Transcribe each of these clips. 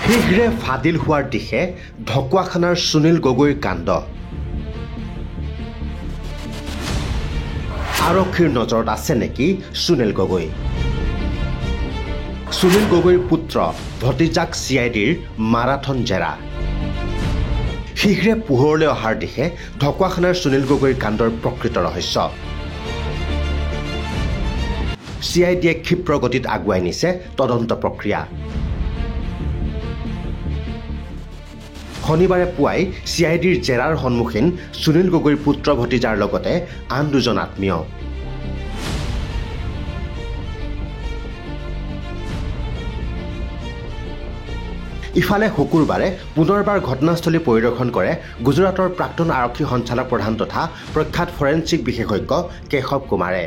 শীঘ্ৰে ফাদিল হোৱাৰ দিশে ঢকুৱাখানাৰ সুনীল গগৈৰ কাণ্ড। আৰক্ষীৰ নজৰত আছে নেকি সুনীল গগৈ? সুনীল গগৈৰ পুত্ৰ ভতিজাক CIDৰ মাৰাথন জেৰা। শীঘ্ৰে পোহৰলৈ অহাৰ দিশে ঢকুৱাখানাৰ সুনীল গগৈৰ কাণ্ডৰ প্ৰকৃত ৰহস্য। CIDয়ে ক্ষিপ্ৰ গতিত আগুৱাই নিছে তদন্ত প্ৰক্ৰিয়া। শনিবাৰে পুৱাই CIDৰ জেৰাৰ সন্মুখীন সুনীল গগৈৰ পুত্ৰ ভতিজাৰ লগতে আন দুজন আত্মীয়। ইফালে শুকুৰবাৰে পুনৰবাৰ ঘটনাস্থলী পৰিদৰ্শন কৰে গুজৰাটৰ প্ৰাক্তন আৰক্ষী সঞ্চালক প্ৰধান তথা প্ৰখ্যাত ফৰেনচিক বিশেষজ্ঞ কেশৱ কুমাৰে।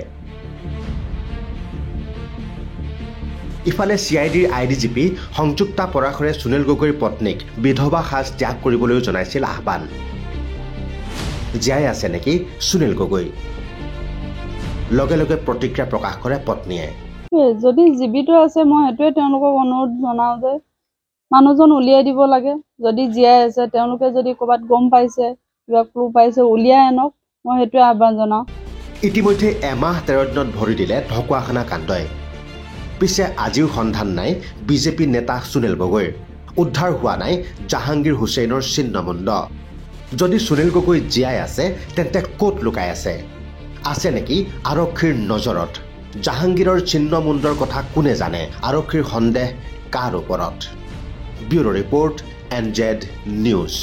ইফালে CIDৰ IDGP সংযুক্তা পৰাশৰে সুনীল গগৈৰ পত্নীক বিধৱা সাজ ত্যাগ কৰিবলৈও জনাইছিল আহ্বান। জীয়াই আছে নেকি সুনীল গগৈ? লগে লগে প্ৰতিক্ৰিয়া প্ৰকাশ কৰে পত্নীয়ে। যদি জীৱিত আছে মই সেইটোৱে তেওঁলোকক অনুৰোধ জনাওঁ যে মানুহজন উলিয়াই দিব লাগে। যদি জীয়াই আছে তেওঁলোকে যদি ক'ৰবাত গম পাইছে কিবা ক্লু পাইছে উলিয়াই আনক, মই সেইটোৱে আহ্বান জনাওঁ। ইতিমধ্যে এমাহ 13 দিনত ভৰি দিলে ঢকুৱাখানা কাণ্ডই। পিছে আজিও সন্ধান নাই BJP নেতা সুনীল গগৈৰ। উদ্ধাৰ হোৱা নাই জাহাংগীৰ হুছেইনৰ চিহ্নমুণ্ড। যদি সুনীল গগৈ জীয়াই আছে তেন্তে ক'ত লুকাই আছে? আছে নেকি আৰক্ষীৰ নজৰত? জাহাংগীৰৰ চিহ্নমুণ্ডৰ কথা কোনে জানে? আৰক্ষীৰ সন্দেহ কাৰ ওপৰত? Bureau report NZ news.